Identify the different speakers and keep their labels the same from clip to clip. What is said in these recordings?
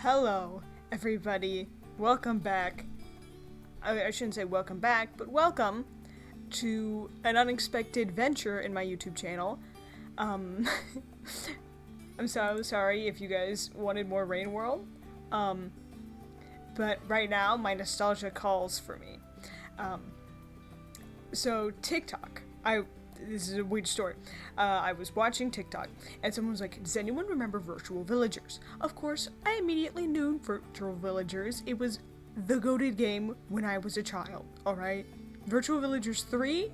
Speaker 1: Hello, everybody. Welcome back. I shouldn't say welcome back, but welcome to an unexpected venture in my YouTube channel. I'm so sorry if you guys wanted more Rain World. But right now, my nostalgia calls for me. So TikTok. This is a weird story. I was watching TikTok, and someone was like, does anyone remember Virtual Villagers? Of course, I immediately knew Virtual Villagers. It was the goated game when I was a child, alright? Virtual Villagers 3?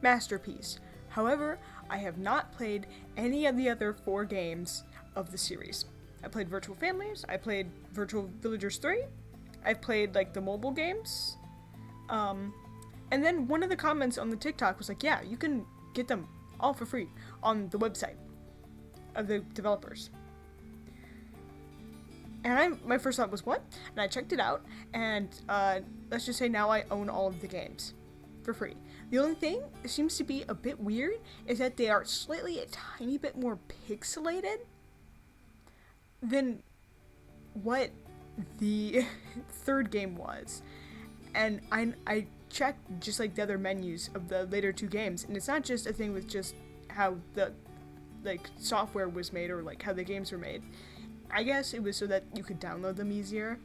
Speaker 1: Masterpiece. However, I have not played any of the other 4 games of the series. I played Virtual Families, I played Virtual Villagers 3, I've played, the mobile games, and then one of the comments on the TikTok was like, yeah, you can get them all for free on the website of the developers. And my first thought was, what? And I checked it out, and let's just say now I own all of the games for free. The only thing that seems to be a bit weird is that they are slightly a tiny bit more pixelated than what the third game was. And I checked just like the other menus of the later 2 games, and it's not just a thing with just how the software was made or how the games were made. I guess it was so that you could download them easier.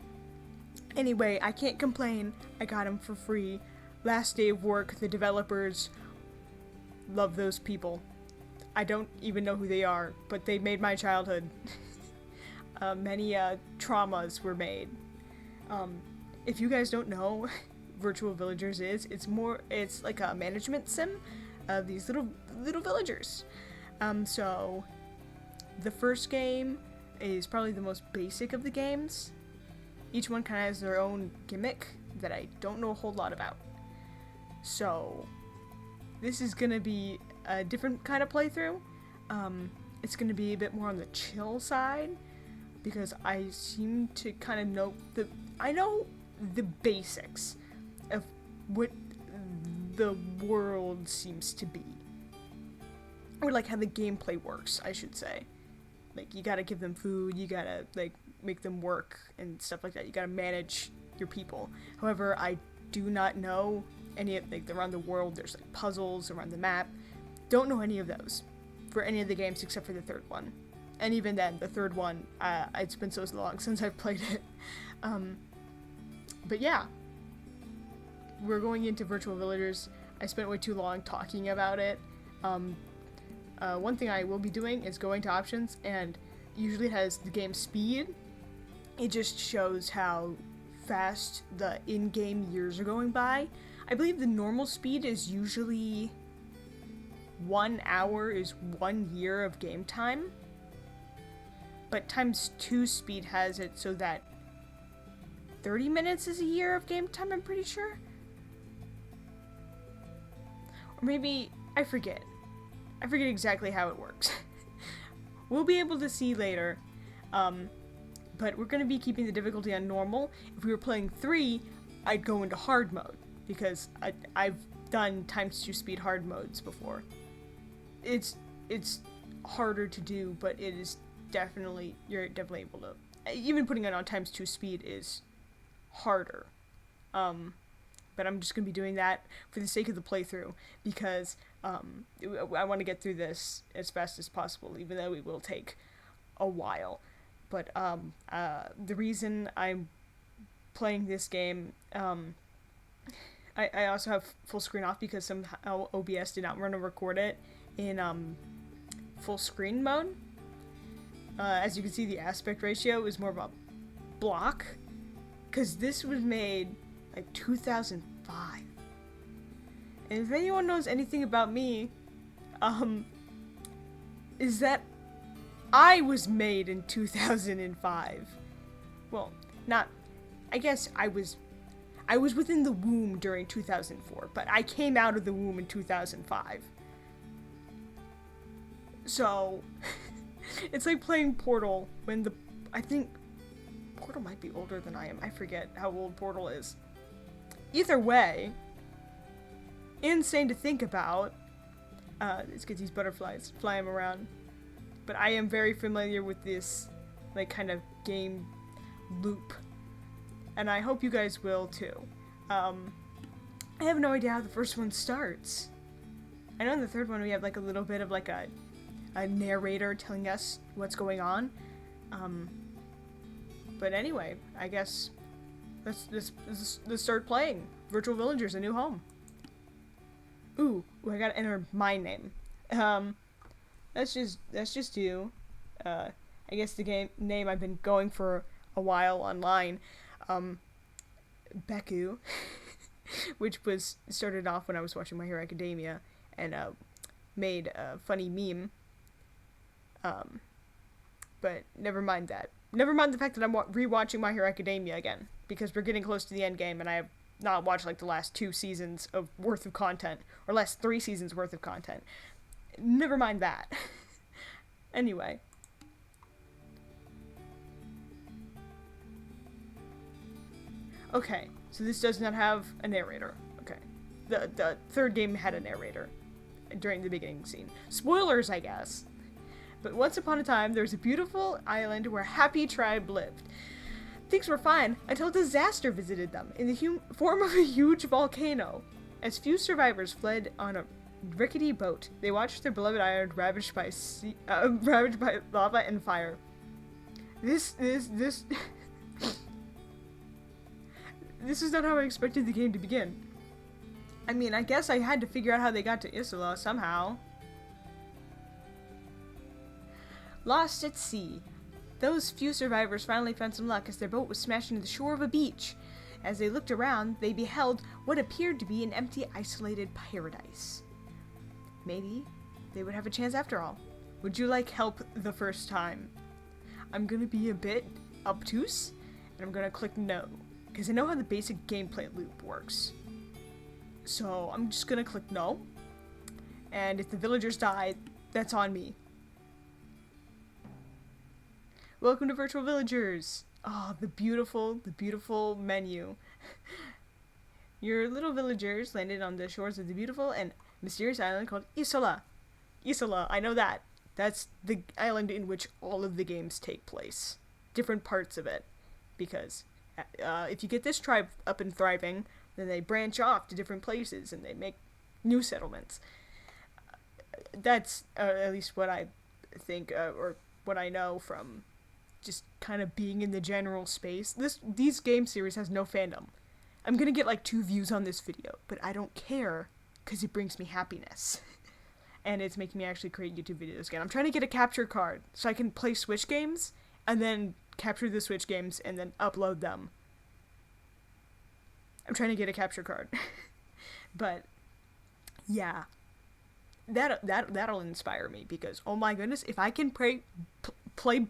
Speaker 1: Anyway, I can't complain. I got them for free. Last day of work, the developers love those people. I don't even know who they are, but they made my childhood. Many traumas were made. If you guys don't know, Virtual Villagers it's like a management sim of these little villagers. So the first game is probably the most basic of the games. Each one kind of has their own gimmick that I don't know a whole lot about. So this is gonna be a different kind of playthrough. It's gonna be a bit more on the chill side because I seem to kind of know the basics of what the world seems to be. Or how the gameplay works, I should say. You gotta give them food, you gotta make them work and stuff like that. You gotta manage your people. However, I do not know any of around the world. There's puzzles around the map. Don't know any of those for any of the games except for the third one. And even then, the third one, it's been so long since I've played it. But yeah, we're going into Virtual Villagers. I spent way too long talking about it. One thing I will be doing is going to options, and usually it has the game speed. It just shows how fast the in-game years are going by. I believe the normal speed is usually 1 hour is 1 year of game time. But ×2 speed has it so that 30 minutes is a year of game time, I'm pretty sure. Or maybe, I forget exactly how it works. We'll be able to see later. But we're going to be keeping the difficulty on normal. If we were playing 3, I'd go into hard mode, because I've done ×2 speed hard modes before. It's harder to do, but it is you're definitely able to. Even putting it on ×2 speed is harder. But I'm just going to be doing that for the sake of the playthrough, because I want to get through this as fast as possible, even though it will take a while. But the reason I'm playing this game, I also have full screen off because somehow OBS did not want to record it in full screen mode. As you can see, the aspect ratio is more of a block, because this was made 2005. And if anyone knows anything about me, is that I was made in 2005. Well, I guess I was within the womb during 2004, but I came out of the womb in 2005. So, it's like playing Portal when I think Portal might be older than I am. I forget how old Portal is. Either way, insane to think about. Let's get these butterflies, fly them around. But I am very familiar with this like kind of game loop, and I hope you guys will too. I have no idea how the first one starts. I know in the third one we have like a little bit of like a narrator telling us what's going on. But anyway, I guess let's start playing Virtual Villagers: A New Home. Ooh, I gotta enter my name. Let's just do, I guess the game name I've been going for a while online, Beku, which was started off when I was watching My Hero Academia, and made a funny meme. But never mind that. Never mind the fact that I'm rewatching My Hero Academia again, because we're getting close to the end game, and I have not watched like the last 2 seasons of worth of content, or last 3 seasons worth of content. Never mind that. Anyway. Okay, so this does not have a narrator. Okay. The third game had a narrator during the beginning scene. Spoilers, I guess. But once upon a time, there was a beautiful island where a happy tribe lived. Things were fine until disaster visited them in the form of a huge volcano. As few survivors fled on a rickety boat, they watched their beloved island ravaged by lava and fire. This this is not how I expected the game to begin. I mean, I guess I had to figure out how they got to Isola somehow. Lost at sea. Those few survivors finally found some luck as their boat was smashed into the shore of a beach. As they looked around, they beheld what appeared to be an empty, isolated paradise. Maybe they would have a chance after all. Would you like help the first time? I'm gonna be a bit obtuse, and I'm gonna click no, because I know how the basic gameplay loop works. So I'm just gonna click no, and if the villagers die, that's on me. Welcome to Virtual Villagers! Oh, the beautiful menu. Your little villagers landed on the shores of the beautiful and mysterious island called Isola. Isola, I know that. That's the island in which all of the games take place. Different parts of it. Because if you get this tribe up and thriving, then they branch off to different places and they make new settlements. That's at least what I think, or what I know from just kind of being in the general space. These game series has no fandom. I'm gonna get like 2 views on this video, but I don't care because it brings me happiness. And it's making me actually create YouTube videos again. I'm trying to get a capture card so I can play Switch games and then capture the Switch games and then upload them. I'm trying to get a capture card. But yeah, that'll inspire me, because oh my goodness, if I can play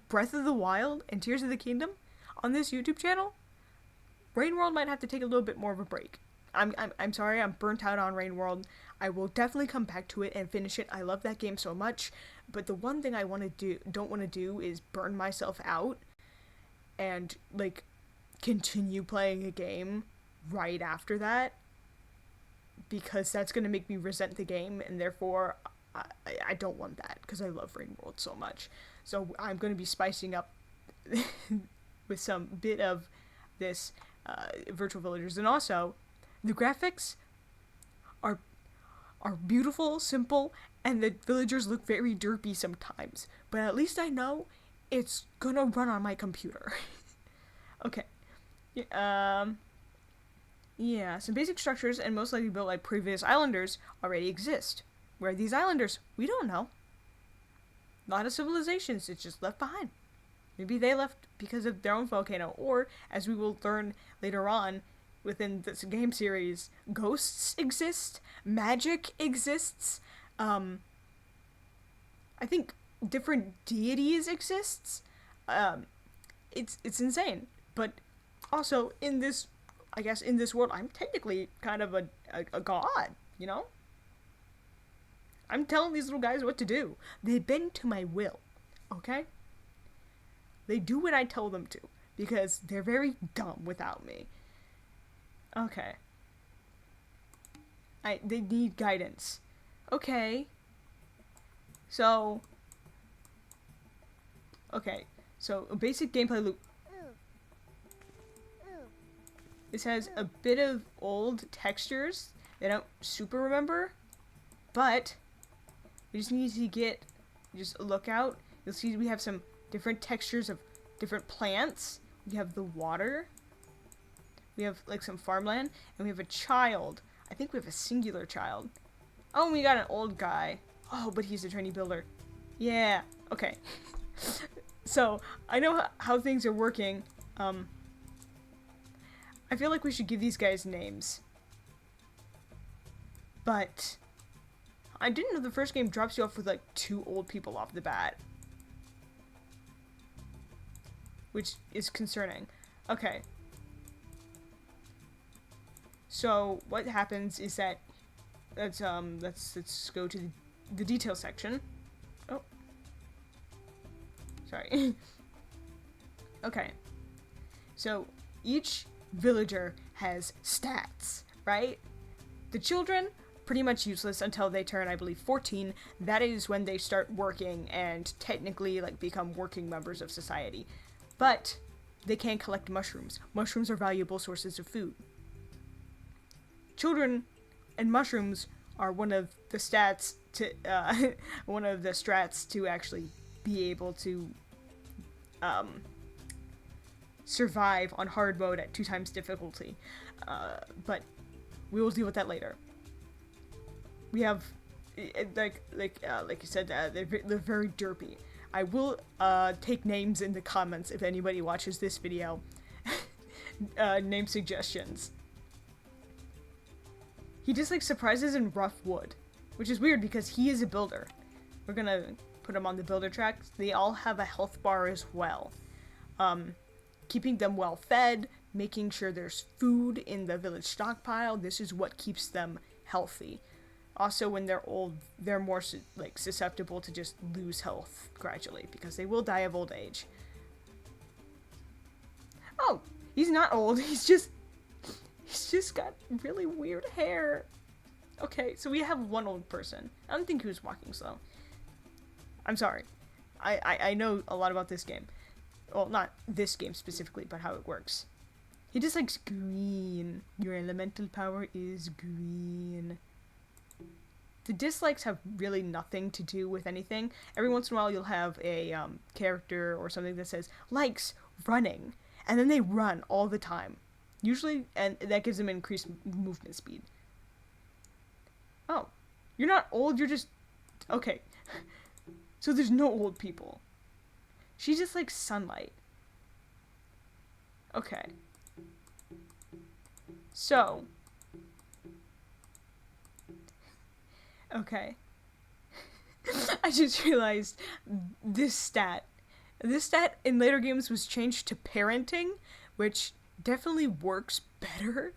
Speaker 1: Breath of the Wild and Tears of the Kingdom on this YouTube channel, Rain World might have to take a little bit more of a break. I'm sorry, I'm burnt out on Rain World. I will definitely come back to it and finish it. I love that game so much, but the one thing I don't want to do is burn myself out and like continue playing a game right after that, because that's going to make me resent the game, and therefore I don't want that, because I love Rain World so much. So I'm going to be spicing up with some bit of this Virtual Villagers. And also, the graphics are beautiful, simple, and the villagers look very derpy sometimes. But at least I know it's gonna run on my computer. Okay. Yeah, some basic structures, and most likely built like previous islanders, already exist. Where are these islanders? We don't know. A lot of civilizations, it's just left behind. Maybe they left because of their own volcano, or, as we will learn later on within this game series, ghosts exist, magic exists, I think different deities exists. It's insane. But also, in this, I guess, in this world, I'm technically kind of a god, you know? I'm telling these little guys what to do. They bend to my will, okay? They do what I tell them to, because they're very dumb without me. Okay. They need guidance. Okay. So, okay. So, a basic gameplay loop. This has a bit of old textures that I don't super remember, but we just need to get, just look out. You'll see we have some different textures of different plants. We have the water. We have like some farmland, and we have a child. I think we have a singular child. Oh, and we got an old guy. Oh, but he's a trainee builder. Yeah. Okay. So I know how things are working. I feel like we should give these guys names. But I didn't know the first game drops you off with like 2 old people off the bat. Which is concerning. Okay. So what happens is that let's go to the detail section. Oh. Sorry. Okay. So each villager has stats, right? The children, pretty much useless until they turn, I believe, 14. That is when they start working and technically, like, become working members of society. But they can collect mushrooms. Mushrooms are valuable sources of food. Children and mushrooms are one of the stats to, one of the strats to actually be able to, survive on hard mode at 2 times difficulty, but we will deal with that later. We have, like you said, they're very derpy. I will take names in the comments if anybody watches this video. Name suggestions. He just like surprises in rough wood, which is weird because he is a builder. We're gonna put him on the builder track. They all have a health bar as well. Keeping them well fed, making sure there's food in the village stockpile. This is what keeps them healthy. Also, when they're old, they're more like susceptible to just lose health gradually because they will die of old age. Oh, he's not old. He's just got really weird hair. Okay, so we have 1 old person. I don't think he was walking slow. I'm sorry. I know a lot about this game. Well, not this game specifically, but how it works. He just likes green. Your elemental power is green. The dislikes have really nothing to do with anything. Every once in a while you'll have a character or something that says, likes running. And then they run all the time. Usually, and that gives them increased movement speed. Oh. You're not old, you're just... Okay. So there's no old people. She just likes sunlight. Okay. So. Okay. I just realized this stat. This stat in later games was changed to parenting, which definitely works better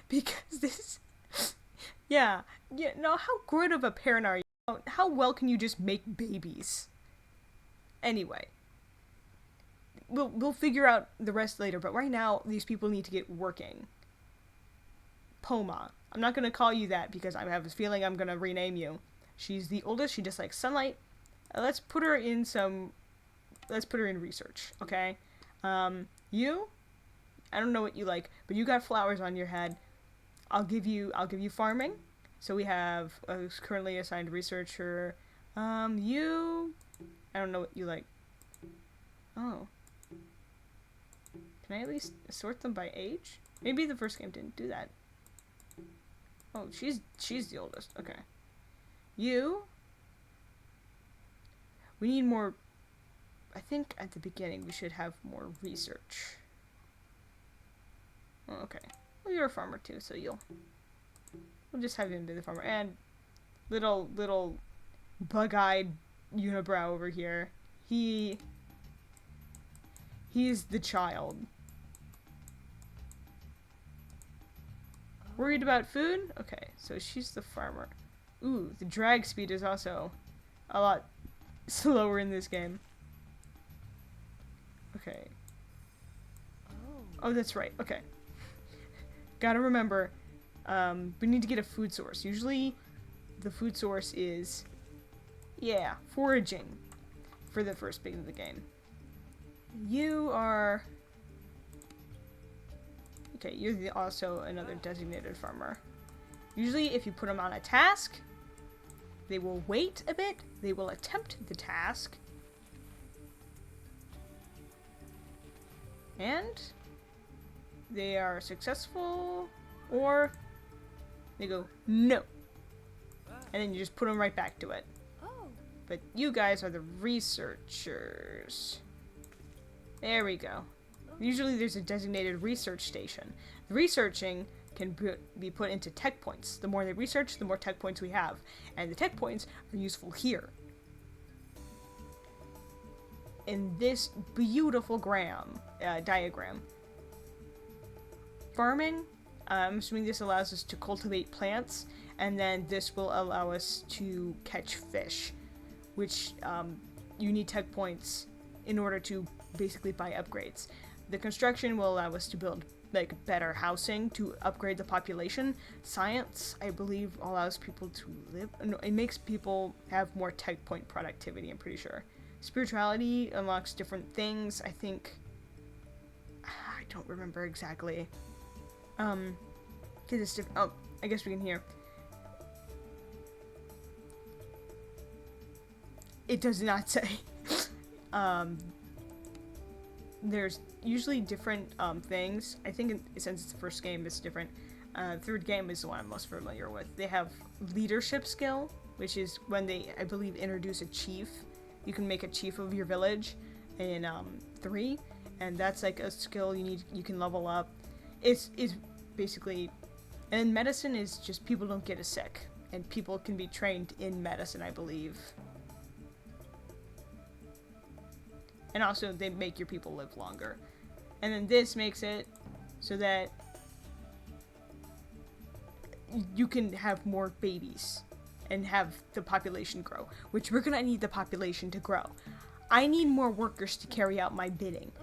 Speaker 1: because this... Yeah. No, how good of a parent are you? How well can you just make babies? Anyway. We'll figure out the rest later, but right now, these people need to get working. Poma. I'm not gonna call you that because I have a feeling I'm gonna rename you. She's the oldest, she dislikes sunlight. Let's put her in research, okay? You? I don't know what you like, but you got flowers on your head. I'll give you farming. So we have a currently assigned researcher. You? I don't know what you like. Oh. Can I at least sort them by age? Maybe the first game didn't do that. Oh, she's the oldest. Okay. You? We need more... I think at the beginning we should have more research. Oh, okay. Well, you're a farmer too, so we'll just have him be the farmer. And little bug-eyed unibrow over here. He's the child. Worried about food? Okay, so she's the farmer. Ooh, the drag speed is also a lot slower in this game. Okay. Oh, that's right. Okay. Gotta remember, we need to get a food source. Usually, the food source is, yeah, foraging for the first bit of the game. You are... Okay, you're also another designated farmer. Usually if you put them on a task, they will wait a bit, they will attempt the task, and they are successful, or they go, no. And then you just put them right back to it. But you guys are the researchers. There we go. Usually there's a designated research station. The researching can be put into tech points. The more they research, the more tech points we have. And the tech points are useful here. In this beautiful diagram. Farming, I'm assuming this allows us to cultivate plants, and then this will allow us to catch fish, which you need tech points in order to basically buy upgrades. The construction will allow us to build like better housing to upgrade the population. Science, I believe, allows people to live. No, it makes people have more tech point productivity, I'm pretty sure. Spirituality unlocks different things. I think I don't remember exactly. Cause it's different. Oh, I guess we can hear. It does not say. There's usually different things. I think since it's the first game, it's different. Third game is the one I'm most familiar with. They have leadership skill, which is when they, I believe, introduce a chief. You can make a chief of your village in 3, and that's like a skill you can level up. It's basically, and medicine is just people don't get as sick, and people can be trained in medicine, I believe. And also, they make your people live longer. And then this makes it so that you can have more babies and have the population grow, which we're gonna need the population to grow. I need more workers to carry out my bidding.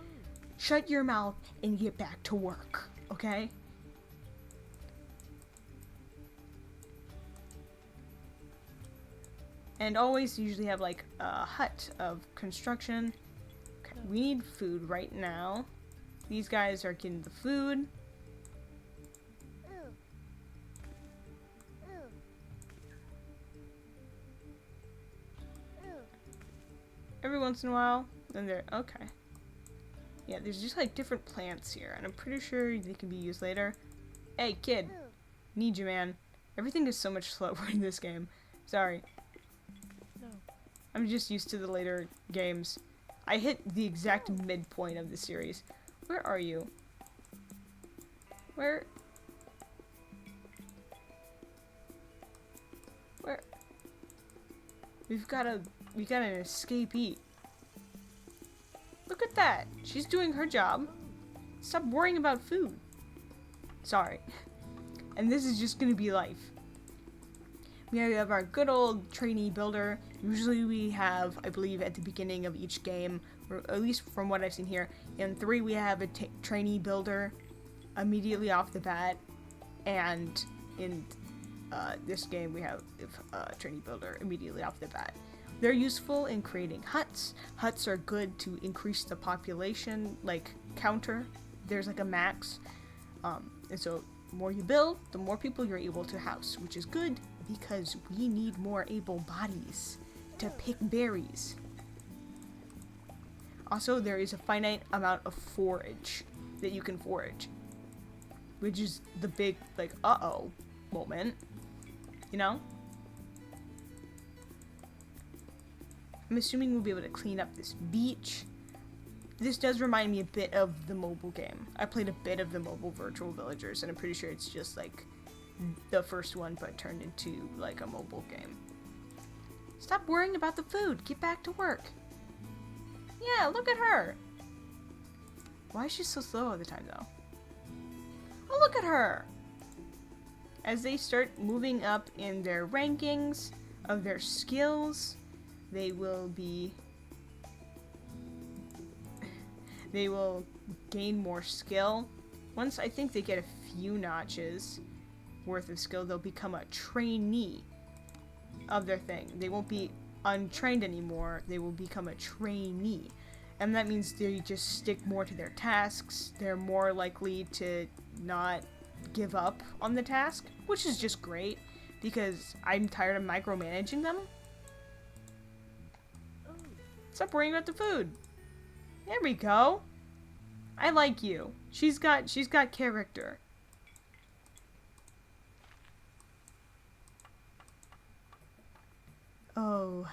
Speaker 1: Shut your mouth and get back to work, okay? And always usually have like a hut of construction. Okay, we need food right now. These guys are getting the food. Every once in a while, then they're okay. Yeah, there's just like different plants here, and I'm pretty sure they can be used later. Hey, kid, need you, man. Everything is so much slower in this game. Sorry.
Speaker 2: No.
Speaker 1: I'm just used to the later games. I hit the exact midpoint of the series. Where are you? Where? We got an escapee. Look at that. She's doing her job. Stop worrying about food. Sorry. And this is just gonna be life. We have our good old trainee builder. Usually we have, I believe, at the beginning of each game, or at least from what I've seen here, in 3 we have a trainee builder immediately off the bat, and in this game we have a trainee builder immediately off the bat. They're useful in creating huts. Huts are good to increase the population, like, counter. There's like a max. And so the more you build, the more people you're able to house, which is good because we need more able bodies to pick berries. Also, there is a finite amount of forage that you can forage, which is the big, like, uh-oh moment, you know? I'm assuming we'll be able to clean up this beach. This does remind me a bit of the mobile game. I played a bit of the mobile Virtual Villagers, and I'm pretty sure it's just like the first one, but turned into like a mobile game. Stop worrying about the food. Get back to work. Yeah, look at her. Why is she so slow all the time, though? Oh, look at her. As they start moving up in their rankings of their skills, they will gain more skill. Once I think they get a few notches worth of skill, they'll become a trainee of their thing. They won't be untrained anymore. They will become a trainee. And that means they just stick more to their tasks. They're more likely to not give up on the task, which is just great because I'm tired of micromanaging them. Stop worrying about the food. There we go. I like you. She's got character. Oh,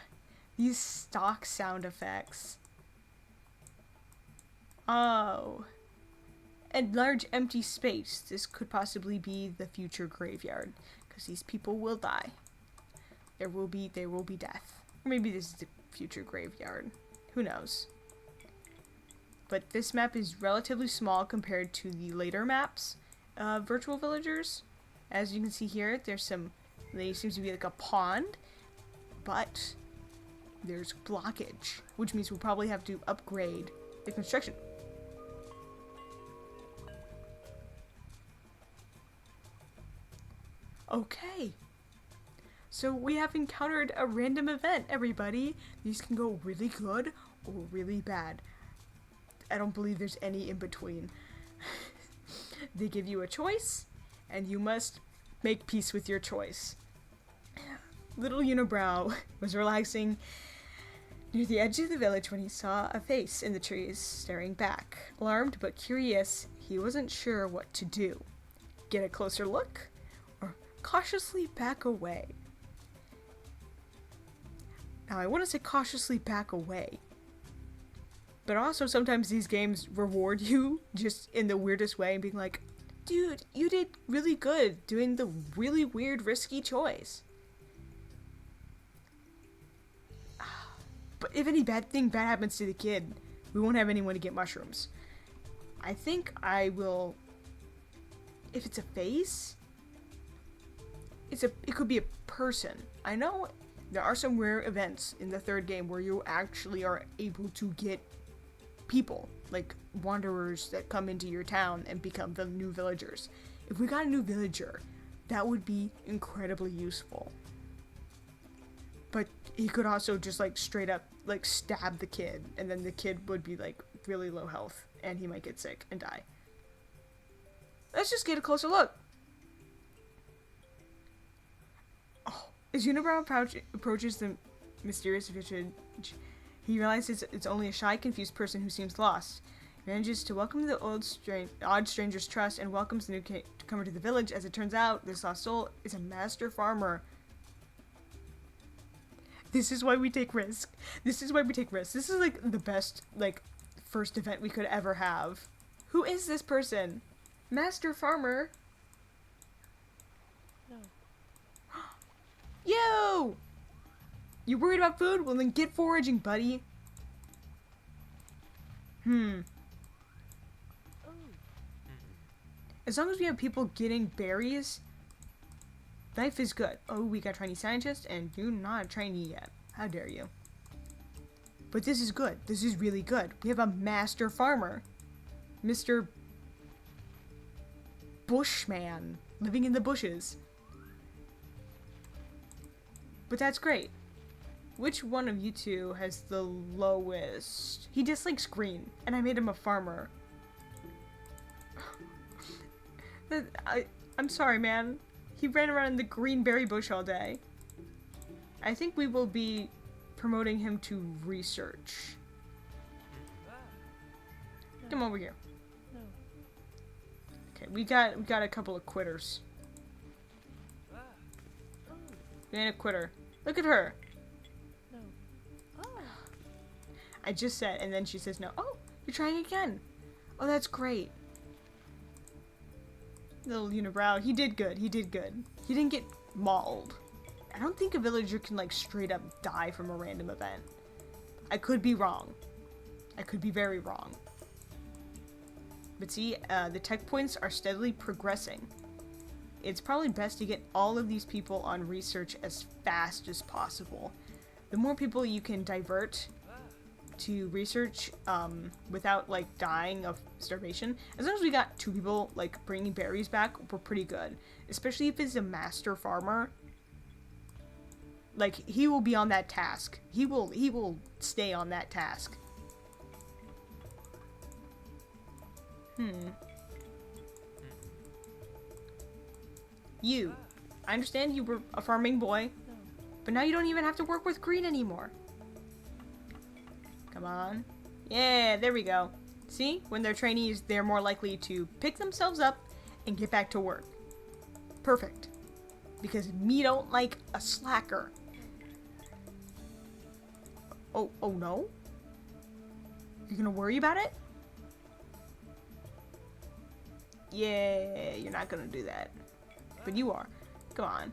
Speaker 1: these stock sound effects. Oh. A large empty space. This could possibly be the future graveyard, because these people will die. There will be death. Or maybe this is the future graveyard. Who knows? But this map is relatively small compared to the later maps of Virtual Villagers. As you can see here, there seems to be like a pond, but there's blockage, which means we'll probably have to upgrade the construction. Okay. So we have encountered a random event, everybody. These can go really good or really bad. I don't believe there's any in between. They give you a choice, and you must make peace with your choice. Little Unibrow was relaxing near the edge of the village when he saw a face in the trees staring back. Alarmed but curious, he wasn't sure what to do. Get a closer look, or cautiously back away. Now, I want to say cautiously back away. But also, sometimes these games reward you just in the weirdest way and being like, dude, you did really good doing the really weird, risky choice. But if any bad happens to the kid, we won't have anyone to get mushrooms. I think I will... If it's a face, it could be a person. I know there are some rare events in the third game where you actually are able to get people, like wanderers that come into your town and become the new villagers. If we got a new villager, that would be incredibly useful. But he could also just like straight up like stab the kid, and then the kid would be like really low health and he might get sick and die. Let's just get a closer look. Oh, as Unibrow approaches the mysterious village, he realizes it's only a shy, confused person who seems lost. He manages to welcome the odd stranger's trust and welcomes the newcomer to the village. As it turns out, this lost soul is a master farmer. This is why we take risks. This is like the best, like, first event we could ever have. Who is this person? Master farmer?
Speaker 2: No.
Speaker 1: Yo! You worried about food? Well, then get foraging, buddy.
Speaker 2: Oh.
Speaker 1: As long as we have people getting berries, life is good. Oh, we got trainee scientist, and you're not a trainee yet. How dare you? But this is good. This is really good. We have a master farmer. Mr. Bushman, living in the bushes. But that's great. Which one of you two has the lowest? He dislikes green, and I made him a farmer. I'm sorry, man. He ran around in the green berry bush all day. I think we will be promoting him to research.
Speaker 2: No.
Speaker 1: Come over here.
Speaker 2: No.
Speaker 1: Okay, we got a couple of quitters.
Speaker 2: Oh.
Speaker 1: We ain't a quitter. Look at her.
Speaker 2: No. Oh.
Speaker 1: I just said, and then she says no. Oh, you're trying again. Oh, that's great. Little Unibrow, he did good. He did good. He didn't get mauled. I don't think a villager can like straight up die from a random event. I could be wrong. I could be very wrong. But see, the tech points are steadily progressing. It's probably best to get all of these people on research as fast as possible. The more people you can divert to research without like dying of starvation, as long as we got 2 people like bringing berries back, we're pretty good. Especially if it's a master farmer. Like, he will be on that task. He will stay on that task. You. I understand you were a farming boy,
Speaker 2: No.
Speaker 1: but now you don't even have to work with green anymore. Come on. Yeah, there we go. See? When they're trainees, they're more likely to pick themselves up and get back to work. Perfect. Because me don't like a slacker. Oh no? You're gonna worry about it? Yeah, you're not gonna do that. But you are. Come on.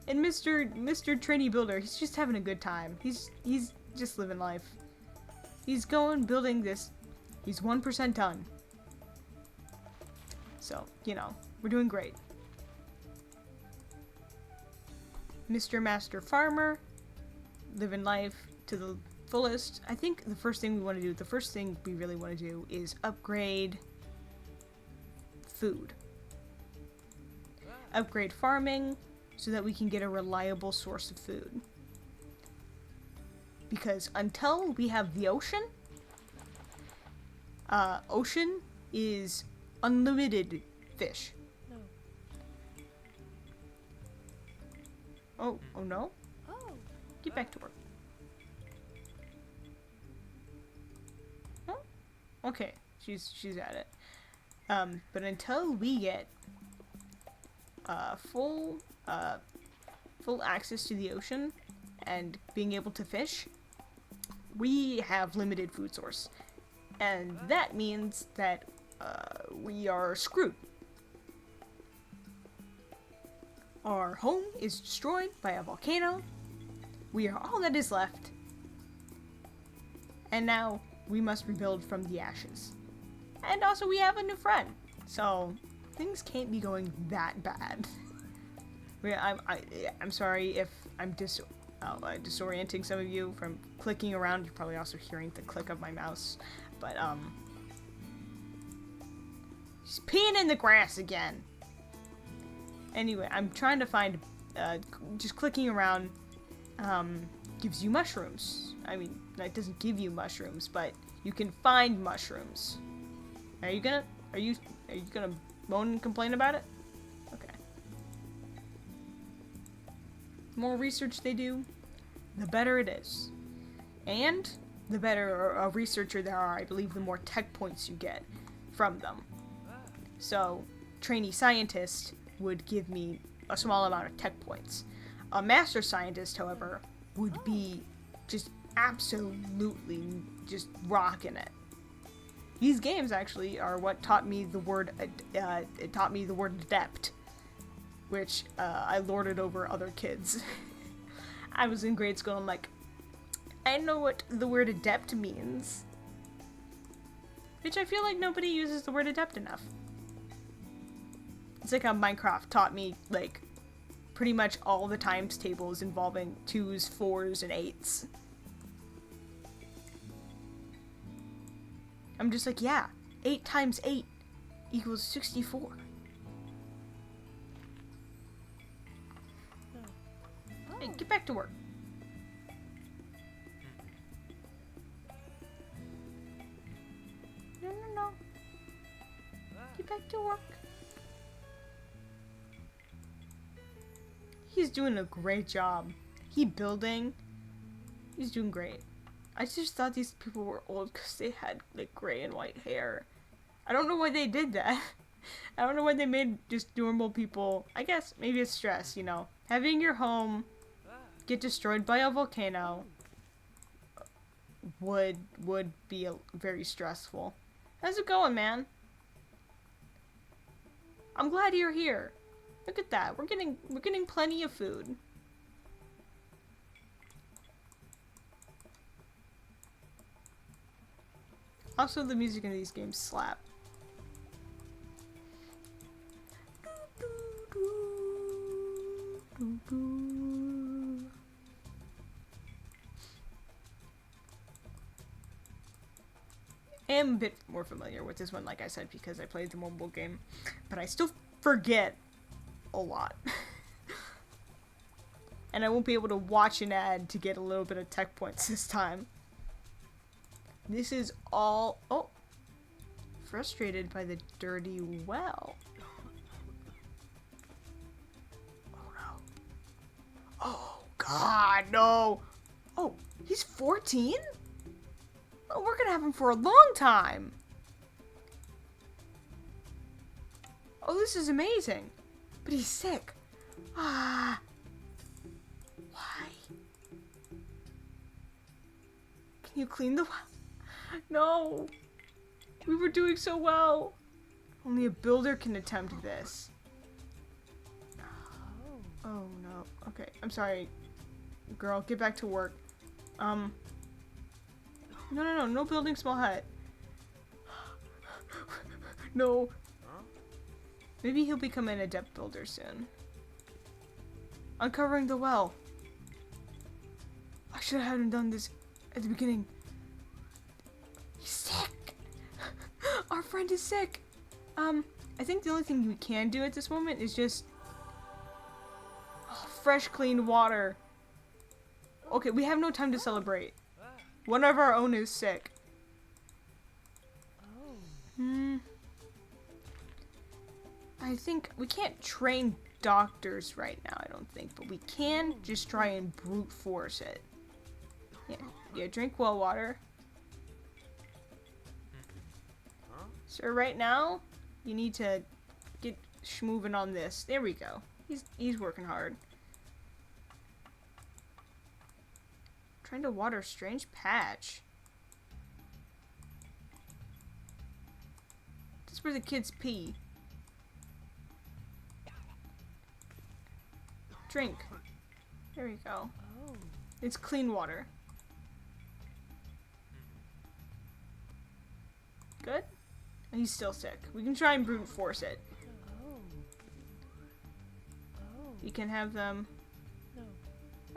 Speaker 1: And Mr. Trainee Builder, he's just having a good time. He's just living life. He's going building this. He's 1% done. So, you know, we're doing great. Mr. Master Farmer, living life to the fullest. I think the first thing we really want to do is upgrade food. Upgrade farming so that we can get a reliable source of food. Because until we have the ocean, ocean is unlimited fish.
Speaker 2: No.
Speaker 1: Oh no?
Speaker 2: Oh.
Speaker 1: Get back to work. Oh, okay. She's at it. But until we get full access to the ocean and being able to fish, we have limited food source. And that means that we are screwed. Our home is destroyed by a volcano. We are all that is left. And now we must rebuild from the ashes. And also we have a new friend. So things can't be going that bad. I'm sorry if I'm disorienting some of you from clicking around. You're probably also hearing the click of my mouse. But she's peeing in the grass again. Anyway, I'm trying to find, just clicking around, gives you mushrooms. I mean, that doesn't give you mushrooms, but you can find mushrooms. Are you gonna moan and complain about it? Okay. The more research they do, the better it is. And the better a researcher there are, I believe, the more tech points you get from them. So, trainee scientist would give me a small amount of tech points. A master scientist, however, would be just absolutely just rocking it. These games actually are what taught me the word adept, which I lorded over other kids. I was in grade school and I'm like, I know what the word adept means. Which I feel like nobody uses the word adept enough. It's like how Minecraft taught me, like, pretty much all the times tables involving 2s, 4s, and 8s. I'm just like, yeah, 8 times 8 equals 64.
Speaker 2: No. Oh.
Speaker 1: Hey, get back to work. No. Get back to work. He's doing a great job. He's doing great. I just thought these people were old because they had like gray and white hair. I don't know why they did that. I don't know why they made just normal people. I guess maybe it's stress, you know. Having your home get destroyed by a volcano would be very stressful. How's it going, man? I'm glad you're here. Look at that. We're getting plenty of food. Also, the music in these games slap. I am a bit more familiar with this one, like I said, because I played the mobile game, but I still forget a lot. And I won't be able to watch an ad to get a little bit of tech points this time. This is all... Oh! frustrated by the dirty well. Oh no. Oh god, no. Oh, he's 14? Oh, we're gonna have him for a long time. Oh, this is amazing. But he's sick. Ah. Why? Can you clean the well? No. We were doing so well. Only a builder can attempt this. Oh no. Okay, I'm sorry. Girl, get back to work. No building small hut. No. Maybe he'll become an adept builder soon. Uncovering the well. I should have had him done this at the beginning. He's sick. Our friend is sick. I think the only thing we can do at this moment is just fresh, clean water. Okay, we have no time to celebrate. One of our own is sick. I think we can't train doctors right now, I don't think, but we can just try and brute force it. Yeah, drink well water. So right now, you need to get schmoving on this. There we go. He's working hard. Trying to water a strange patch. This is where the kids pee. Drink. There we go.
Speaker 2: Oh.
Speaker 1: It's clean water. Good? And he's still sick. We can try and brute force it.
Speaker 2: Oh. Oh.
Speaker 1: You can have them.
Speaker 2: No.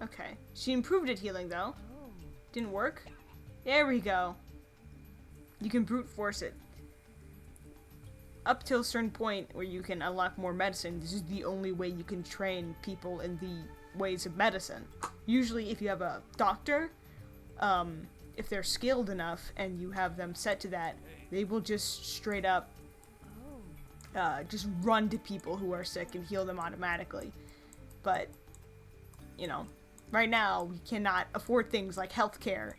Speaker 1: Okay. She improved at healing though.
Speaker 2: Oh.
Speaker 1: Didn't work? There we go. You can brute force it. Up till a certain point where you can unlock more medicine, this is the only way you can train people in the ways of medicine. Usually if you have a doctor, if they're skilled enough and you have them set to that, they will just straight up just run to people who are sick and heal them automatically. But, you know, right now we cannot afford things like healthcare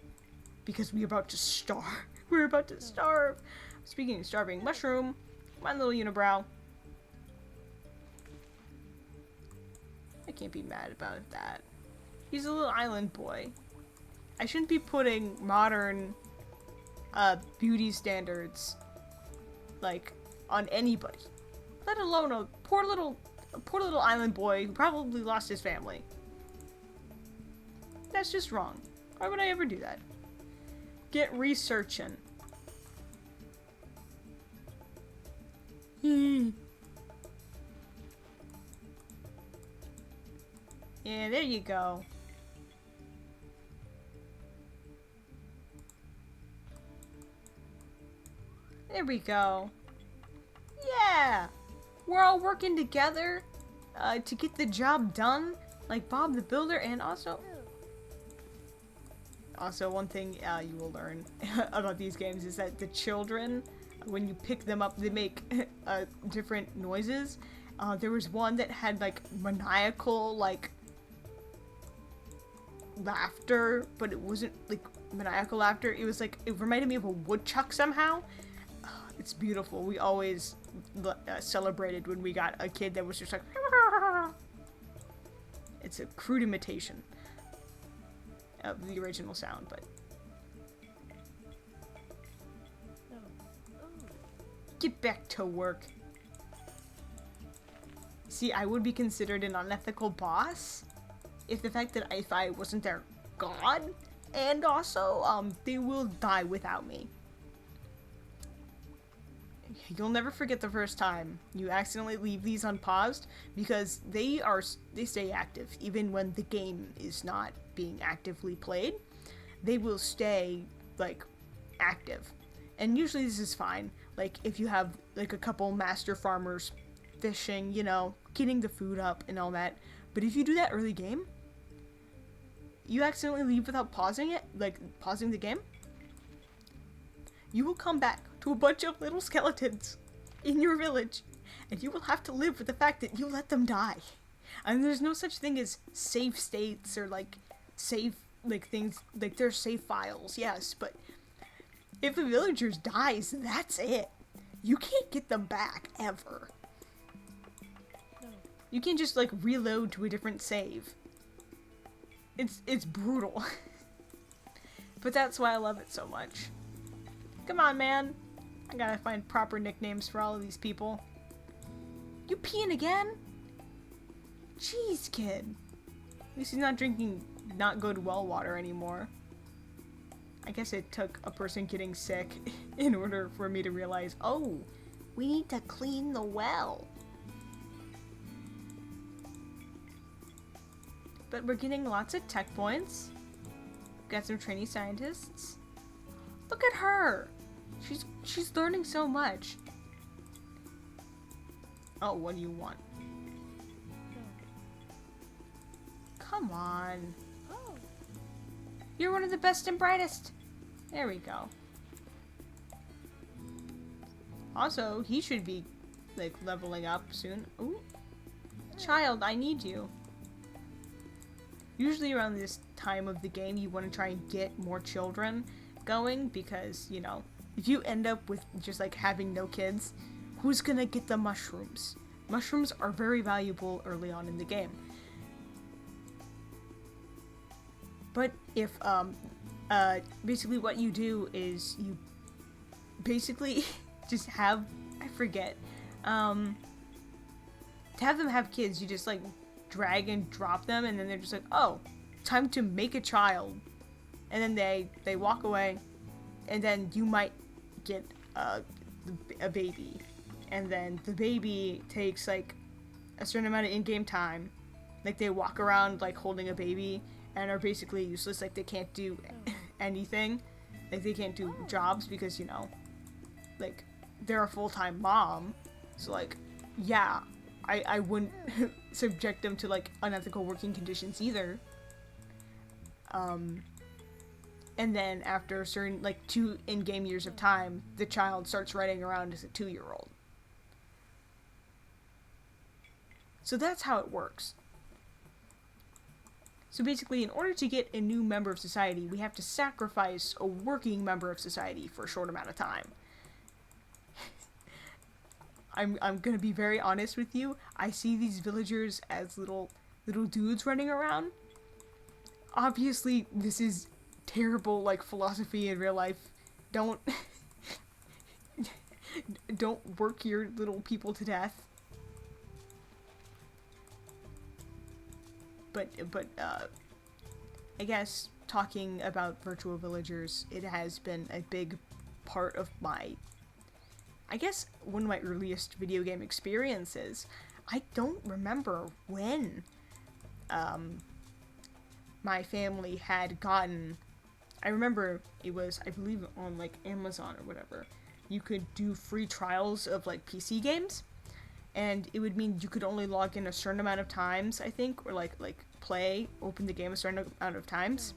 Speaker 1: because we're about to starve. We're about to starve. Speaking of starving, mushroom. My little unibrow. I can't be mad about that. He's a little island boy. I shouldn't be putting modern beauty standards like on anybody, let alone a poor little island boy who probably lost his family. That's just wrong. Why would I ever do that? Get researching. Yeah, there you go. There we go. Yeah! We're all working together to get the job done, like Bob the Builder, and also one thing you will learn about these games is that the children, when you pick them up, they make different noises. There was one that had like maniacal like laughter, but it wasn't like maniacal laughter. It was like, it reminded me of a woodchuck somehow. It's beautiful. We always celebrated when we got a kid that was just like it's a crude imitation of the original sound, but
Speaker 2: No. Oh.
Speaker 1: get back to work. See, I would be considered an unethical boss if the fact that if I wasn't their god, and also they will die without me. You'll never forget the first time you accidentally leave these unpaused, because they stay active even when the game is not being actively played. They will stay like active, and usually this is fine. Like if you have like a couple master farmers fishing, you know, getting the food up and all that. But if you do that early game, you accidentally leave without pausing it, like pausing the game, you will come back to a bunch of little skeletons in your village, and you will have to live with the fact that you let them die. And there's no such thing as save states or like save like things like there's save files, yes, but if a villager dies, that's it. You can't get them back ever.
Speaker 2: No.
Speaker 1: You can't just like reload to a different save. It's brutal. But that's why I love it so much. Come on, man. I gotta find proper nicknames for all of these people. You peeing again? Jeez, kid. At least he's not drinking not good well water anymore. I guess it took a person getting sick in order for me to realize, oh, we need to clean the well. But we're getting lots of tech points. Got some trainee scientists. Look at her. She's learning so much. Oh, what do you want?
Speaker 2: No.
Speaker 1: Come on.
Speaker 2: Oh.
Speaker 1: You're one of the best and brightest. There we go. Also, he should be, like, leveling up soon. Ooh. Child, I need you. Usually around this time of the game, you want to try and get more children going because, you know, if you end up with just, like, having no kids, who's gonna get the mushrooms? Mushrooms are very valuable early on in the game. But if, basically what you do is you basically just have, I forget, to have them have kids, you just, like, drag and drop them, and then they're just like, oh, time to make a child. And then they walk away, and then you might get a baby. And then the baby takes, like, a certain amount of in-game time. Like, they walk around, like, holding a baby, and are basically useless. Like, they can't do anything. Like, they can't do jobs because, you know, like, they're a full-time mom. So, like, yeah, I wouldn't subject them to, like, unethical working conditions either. And then after a certain, like, 2 in-game years of time, the child starts running around as a 2-year-old. So that's how it works. So basically, in order to get a new member of society, we have to sacrifice a working member of society for a short amount of time. I'm gonna be very honest with you. I see these villagers as little dudes running around. Obviously, this is terrible, like, philosophy in real life. Don't don't work your little people to death. But I guess talking about virtual villagers, it has been a big part of my, I guess, one of my earliest video game experiences. I don't remember when my family had gotten, I remember it was, I believe, on, like, Amazon or whatever. You could do free trials of, like, PC games, and it would mean you could only log in a certain amount of times, I think, or like open the game a certain amount of times,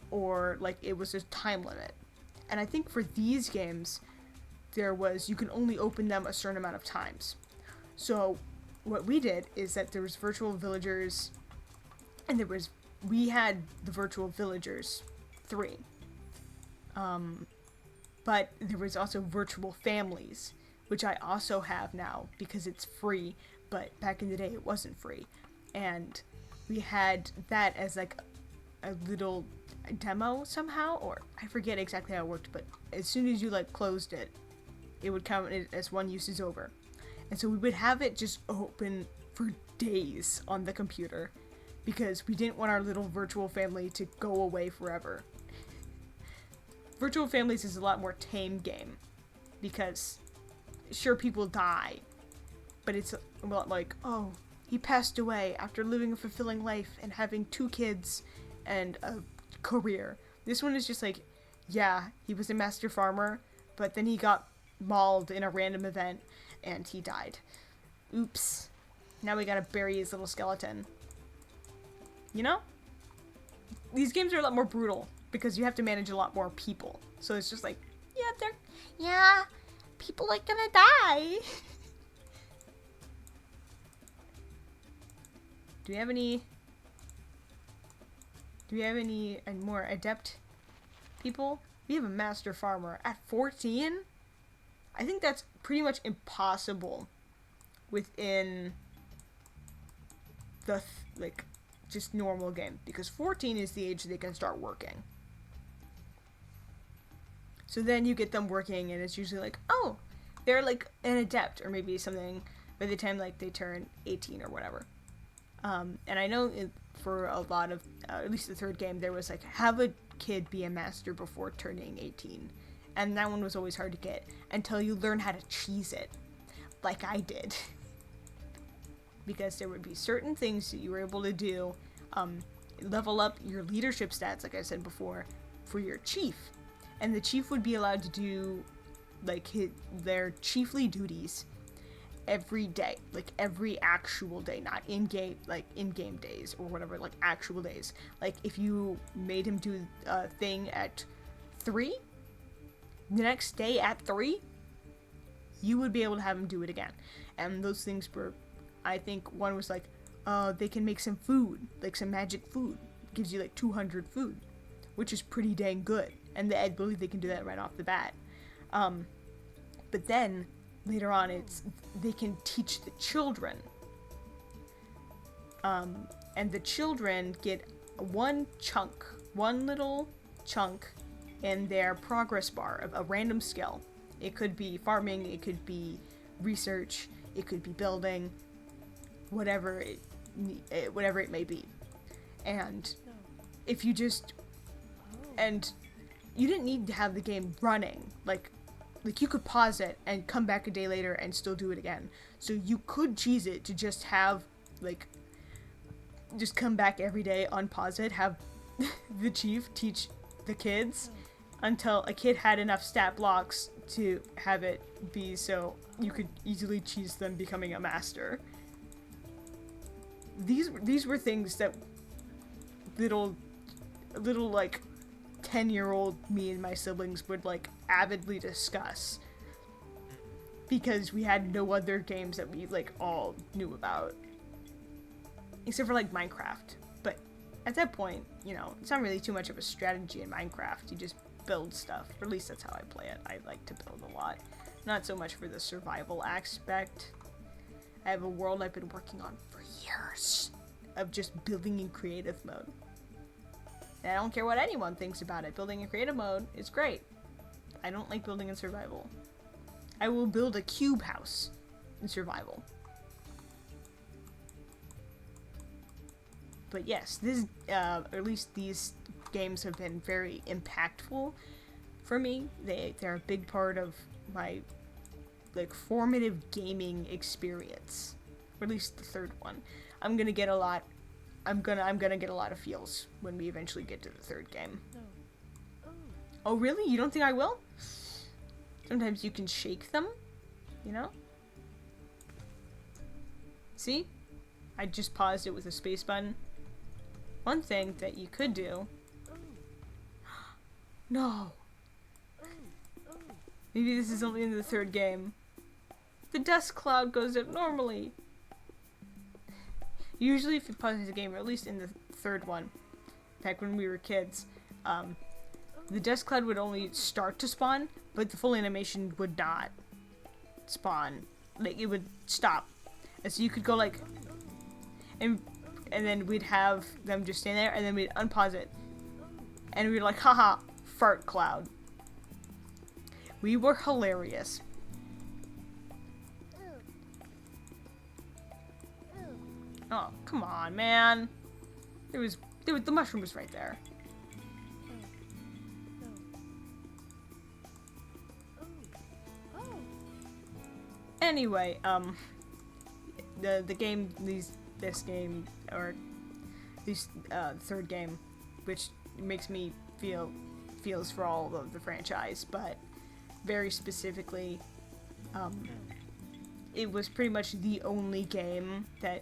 Speaker 1: or, like, it was a time limit. And I think for these games, you can only open them a certain amount of times. So what we did is that there was virtual villagers, and we had the virtual villagers 3. But there was also virtual families, which I also have now because it's free, but back in the day it wasn't free. And we had that as, like, a little demo somehow, or I forget exactly how it worked, but as soon as you, like, closed it, it would count it as one use is over. And so we would have it just open for days on the computer because we didn't want our little virtual family to go away forever. Virtual Families is a lot more tame game because sure, people die, but it's a lot like, oh, he passed away after living a fulfilling life and having 2 kids and a career. This one is just like, yeah, he was a master farmer, but then he got mauled in a random event and he died. Oops. Now we gotta bury his little skeleton. You know? These games are a lot more brutal because you have to manage a lot more people. So it's just like, yeah, people are gonna die. Do we have any more adept people? We have a master farmer at 14? I think that's pretty much impossible within the just normal game, because 14 is the age they can start working. So then you get them working, and it's usually like, oh, they're like an adept, or maybe something by the time like they turn 18 or whatever. And I know for a lot of, at least the third game, there was like, have a kid be a master before turning 18. And that one was always hard to get until you learn how to cheese it, like I did. Because there would be certain things that you were able to do, level up your leadership stats, like I said before, for your chief. And the chief would be allowed to do, like, their chiefly duties every day, like every actual day, not in-game, like in-game days or whatever, like actual days. Like if you made him do a thing at 3, the next day at 3, you would be able to have him do it again. And those things were, I think one was like, they can make some food, like some magic food. Gives you like 200 food, which is pretty dang good. And I believe they can do that right off the bat. But then later on, they can teach the children. And the children get one little chunk in their progress bar of a random skill. It could be farming, it could be research, it could be building, whatever it may be. And if you just, and you didn't need to have the game running, like you could pause it and come back a day later and still do it again. So you could cheese it to just have, like, just come back every day, unpause it, have the chief teach the kids until a kid had enough stat blocks to have it be so you could easily cheese them becoming a master. These were things that little like 10-year-old me and my siblings would like avidly discuss, because we had no other games that we like all knew about, except for like Minecraft. But at that point, you know, it's not really too much of a strategy in Minecraft. You just build stuff, or at least that's how I play it. I like to build a lot, not so much for the survival aspect. I have a world I've been working on for years of just building in creative mode. And I don't care what anyone thinks about it. Building in creative mode is great. I don't like building in survival. I will build a cube house in survival. But yes, this, or at least these games have been very impactful for me. They're a big part of my like formative gaming experience, or at least the third one. I'm gonna get a lot of feels when we eventually get to the third game.
Speaker 2: No. Oh.
Speaker 1: Oh really? You don't think I will? Sometimes you can shake them, you know? See? I just paused it with a space button. One thing that you could do. No. Maybe this is only in the third game. The dust cloud goes up normally. Usually if you pause the game, or at least in the third one, back when we were kids, the dust cloud would only start to spawn, but the full animation would not spawn. Like, it would stop. And so you could go like, and then we'd have them just stand there, and then we'd unpause it. And we'd like, haha, fart cloud. We were hilarious. Oh, come on, man. The mushroom was right there. Anyway, the game, this game, or this third game, which makes me feels for all of the franchise, but very specifically, it was pretty much the only game that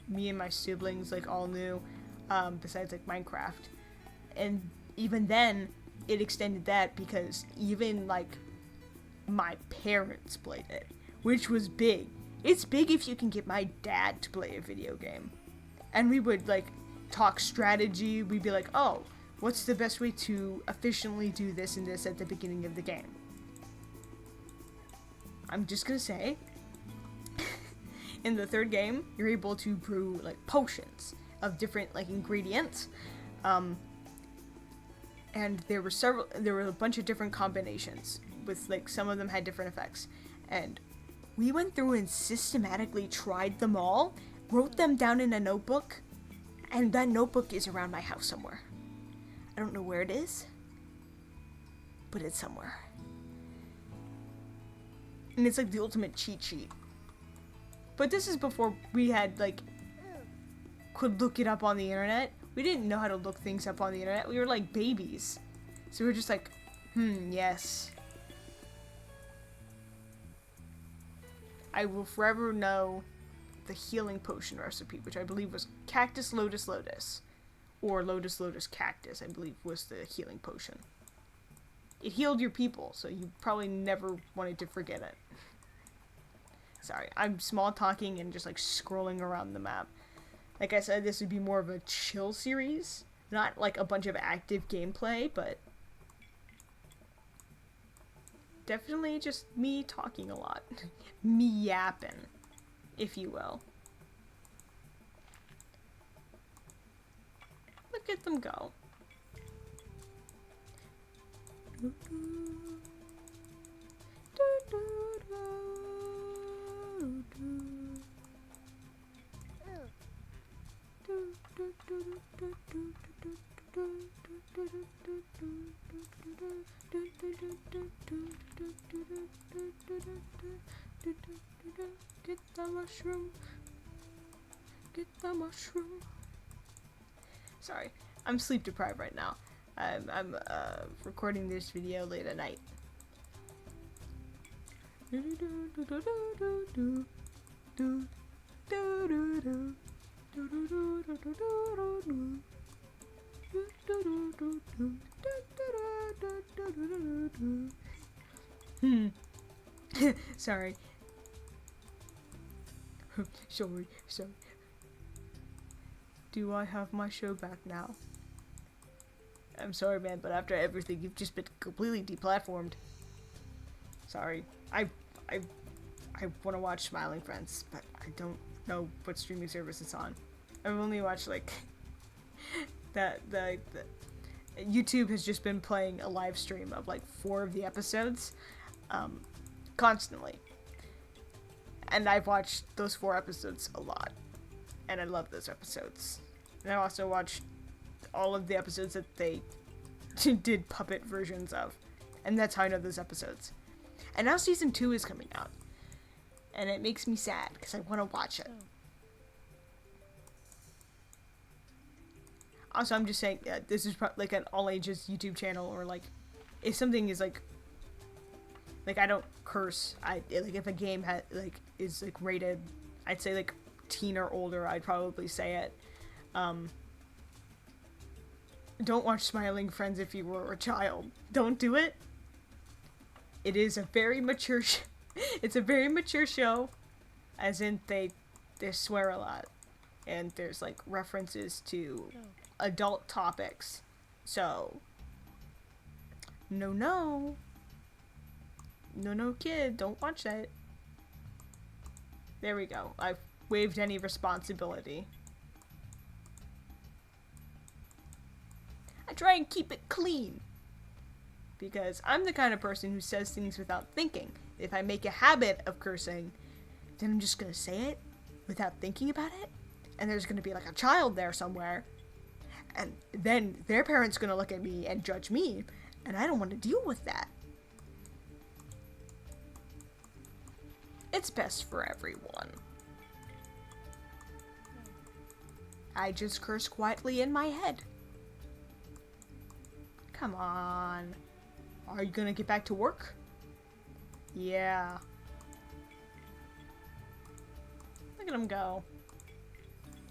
Speaker 1: me and my siblings like all knew, besides like Minecraft. And even then, it extended that because even like my parents played it, which was big. It's big if you can get my dad to play a video game. And we would like talk strategy. We'd be like, oh, what's the best way to efficiently do this and this at the beginning of the game? I'm just gonna say, in the third game, you're able to brew like potions of different like ingredients. And there were a bunch of different combinations with like some of them had different effects. And we went through and systematically tried them all, wrote them down in a notebook, and that notebook is around my house somewhere. I don't know where it is, but it's somewhere. And it's like the ultimate cheat sheet. But this is before we had like could look it up on the internet. We didn't know how to look things up on the internet. We were like babies. So we were just like, yes. I will forever know the healing potion recipe, which I believe was Cactus Lotus Lotus. Or Lotus Lotus Cactus, I believe was the healing potion. It healed your people, so you probably never wanted to forget it. Sorry, I'm small talking and just like scrolling around the map. Like I said, this would be more of a chill series. Not like a bunch of active gameplay, but definitely just me talking a lot. Me yapping, if you will. Look at them go. Get the mushroom. Get the mushroom. Sorry, I'm sleep deprived right now. I'm recording this video late at night. Sorry. Sorry. Do I have my show back now? I'm sorry, man, but after everything, you've just been completely deplatformed. Sorry. I want to watch Smiling Friends, but I don't know what streaming service it's on. I've only watched like the YouTube has just been playing a live stream of like 4 of the episodes constantly. And I've watched those 4 episodes a lot. And I love those episodes. And I also watched all of the episodes that they did puppet versions of. And that's how I know those episodes. And now season 2 is coming out. And it makes me sad because I want to watch it. Also, I'm just saying, this is like an all ages YouTube channel, or like, if something is like I don't curse. Like if a game is like rated, I'd say like teen or older, I'd probably say it. Don't watch Smiling Friends if you were a child. Don't do it. It is a very mature it's a very mature show, as in they swear a lot, and there's like references to adult topics. So no kid, don't watch that. There we go. I've waived any responsibility. I try and keep it clean, because I'm the kind of person who says things without thinking. If I make a habit of cursing, then I'm just gonna say it without thinking about it, and there's gonna be like a child there somewhere, and then their parents gonna look at me and judge me, and I don't want to deal with that. It's best for everyone. I just curse quietly in my head. Come on. Are you gonna get back to work? Yeah. Look at them go.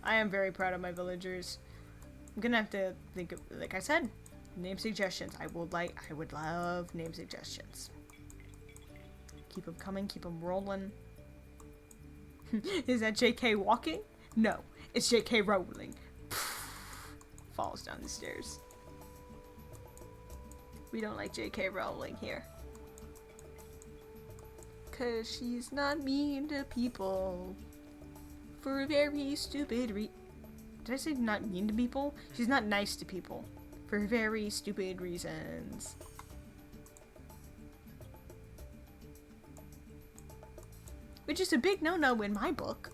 Speaker 1: I am very proud of my villagers. I'm gonna have to think of, like I said, Name suggestions. I would love name suggestions. Keep them coming, keep them rolling. Is that JK walking? No, it's JK rolling. Falls down the stairs. We don't like JK Rowling here. Cause she's not mean to people. For a very stupid Did I say not mean to people? She's not nice to people. For very stupid reasons. Which is a big no-no in my book.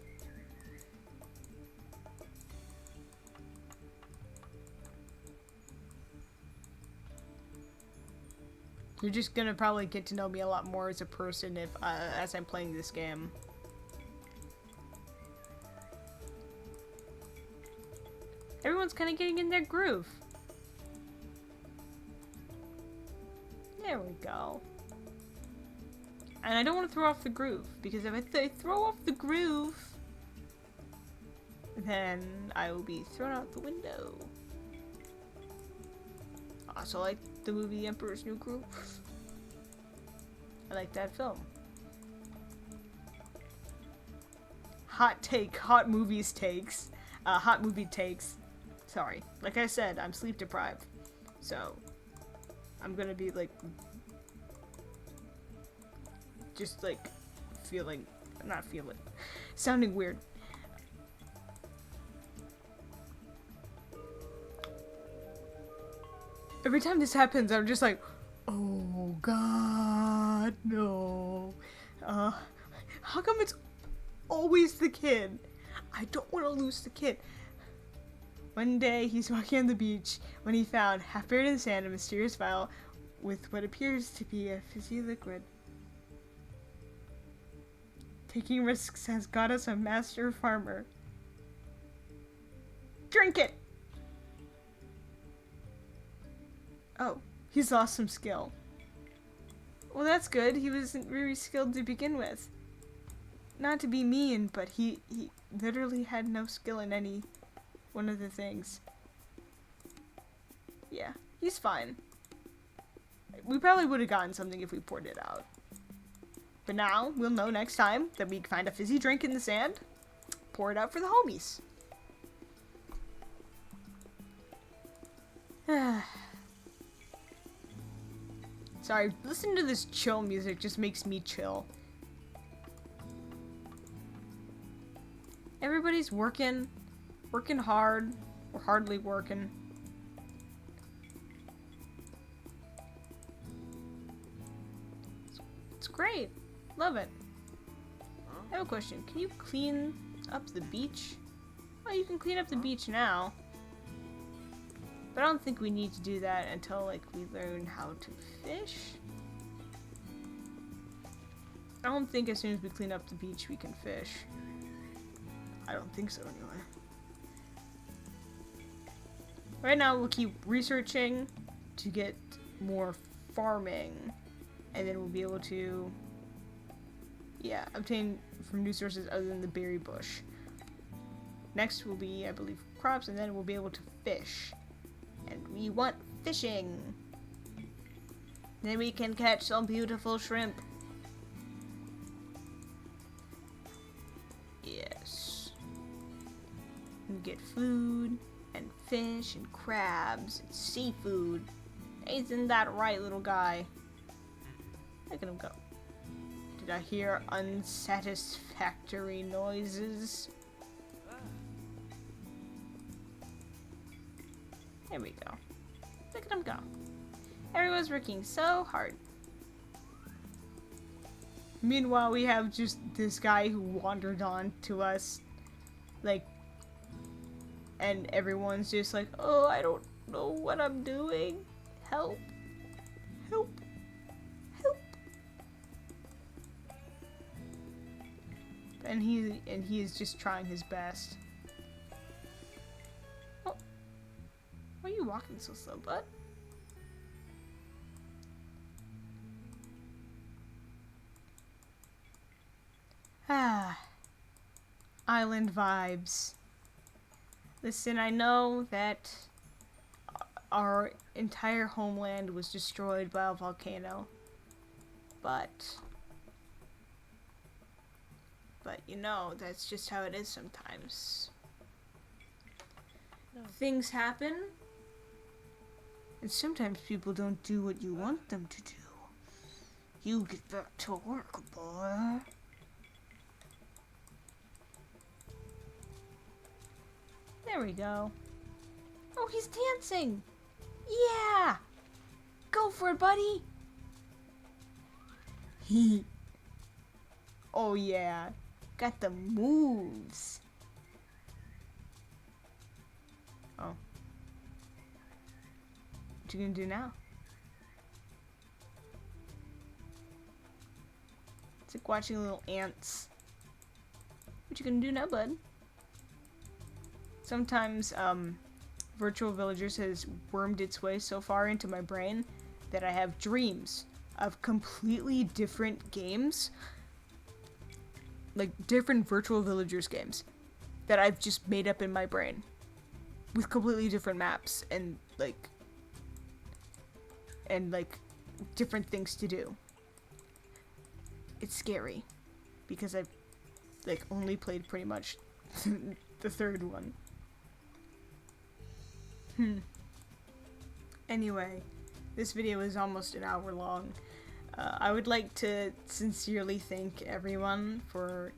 Speaker 1: You're just gonna probably get to know me a lot more as a person if, as I'm playing this game. Everyone's kind of getting in their groove. There we go. And I don't want to throw off the groove, because if I throw off the groove, then I will be thrown out the window. I also like the movie Emperor's New Groove. I like that film. Hot take, hot movies takes. Hot movie takes. Sorry. Like I said, I'm sleep deprived. So, I'm gonna be like, just like, sounding weird. Every time this happens, I'm just like, oh god, no. How come it's always the kid? I don't want to lose the kid. One day, he's walking on the beach when he found, half buried in the sand, a mysterious vial with what appears to be a fizzy liquid. Taking risks has got us a master farmer. Drink it! Oh, he's lost some skill. Well, that's good. He wasn't very skilled to begin with. Not to be mean, but he literally had no skill in any one of the things. Yeah, he's fine. We probably would have gotten something if we poured it out. But now, we'll know next time that we find a fizzy drink in the sand, pour it out for the homies. Sorry, listening to this chill music just makes me chill. Everybody's working hard, or hardly working. It's great. Love it. I have a question. Can you clean up the beach? Well, you can clean up the beach now. But I don't think we need to do that until, like, we learn how to fish. I don't think as soon as we clean up the beach we can fish. I don't think so, anyway. Right now, we'll keep researching to get more farming. And then we'll be able to, yeah, obtain from new sources other than the berry bush. Next will be, I believe, crops, and then we'll be able to fish. And we want fishing. Then we can catch some beautiful shrimp. Yes. We get food, and fish, and crabs, and seafood. Isn't that right, little guy? Look at him go. Did I hear unsatisfactory noises? There we go. Look at him go. Everyone's working so hard. Meanwhile, we have just this guy who wandered on to us. Like, and everyone's just like, oh, I don't know what I'm doing. Help. Help. Help. And he is just trying his best. Oh. Why are you walking so slow, bud? Ah. Island vibes. Listen, I know that our entire homeland was destroyed by a volcano. But you know, that's just how it is sometimes.
Speaker 2: No.
Speaker 1: Things happen, and sometimes people don't do what you want them to do. You get back to work, boy. There we go. Oh, he's dancing! Yeah! Go for it, buddy! Oh yeah, got the moves. Oh. What you gonna do now? It's like watching little ants. What you gonna do now, bud? Sometimes, Virtual Villagers has wormed its way so far into my brain that I have dreams of completely different games. Like, different Virtual Villagers games that I've just made up in my brain. With completely different maps and, like, different things to do. It's scary. Because I've, like, only played pretty much the third one. Anyway, this video is almost an hour long. I would like to sincerely thank everyone for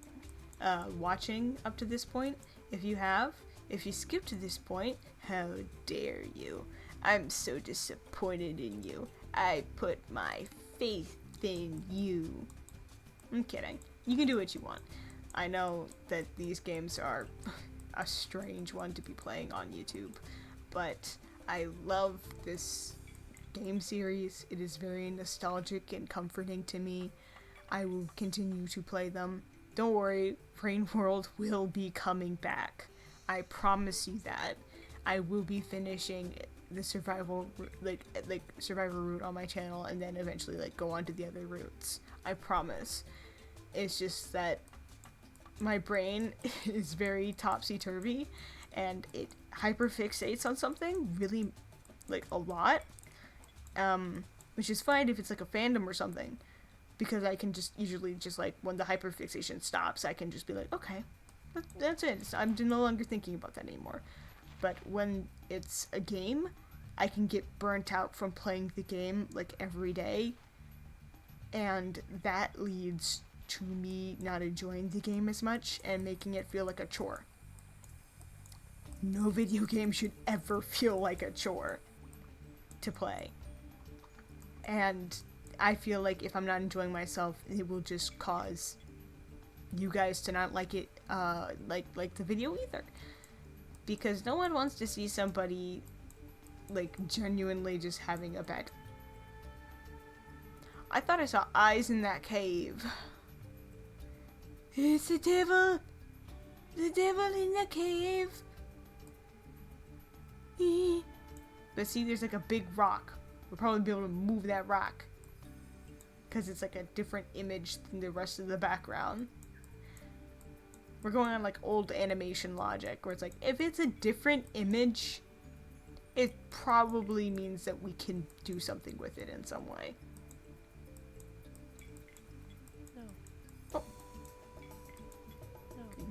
Speaker 1: watching up to this point. If you skipped to this point, how dare you? I'm so disappointed in you. I put my faith in you. I'm kidding. You can do what you want. I know that these games are a strange one to be playing on YouTube, but I love this game series. It is very nostalgic and comforting to me. I will continue to play them. Don't worry, Rain World will be coming back. I promise you that. I will be finishing the survival survivor route on my channel and then eventually like go on to the other routes. I promise. It's just that my brain is very topsy-turvy and it hyperfixates on something really like a lot. Which is fine if it's like a fandom or something, because I can just usually just like when the hyperfixation stops, I can just be like, okay, that's it. I'm no longer thinking about that anymore. But when it's a game, I can get burnt out from playing the game like every day, and that leads to me not enjoying the game as much and making it feel like a chore. No video game should ever feel like a chore to play. And I feel like if I'm not enjoying myself, it will just cause you guys to not like it, like the video either. Because no one wants to see somebody, like, genuinely just having a bad... I thought I saw eyes in that cave. It's the devil! The devil in the cave! But see, there's like a big rock. We'll probably be able to move that rock. Because it's like a different image than the rest of the background. We're going on like old animation logic, where it's like, if it's a different image, it probably means that we can do something with it in some way.
Speaker 2: No.
Speaker 1: Oh.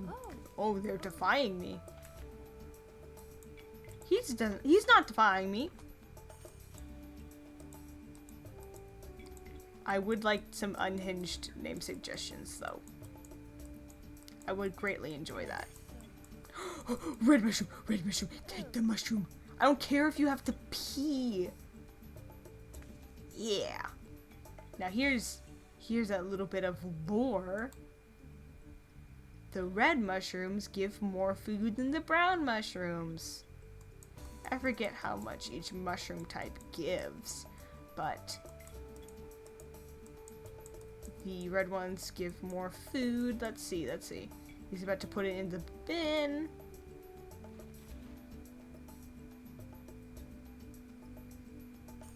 Speaker 2: No. Oh.
Speaker 1: Oh, they're defying me. He's not defying me. I would like some unhinged name suggestions, though. I would greatly enjoy that. Red mushroom! Red mushroom! Take the mushroom! I don't care if you have to pee! Yeah! Now here's a little bit of lore. The red mushrooms give more food than the brown mushrooms. I forget how much each mushroom type gives, but the red ones give more food. Let's see. He's about to put it in the bin.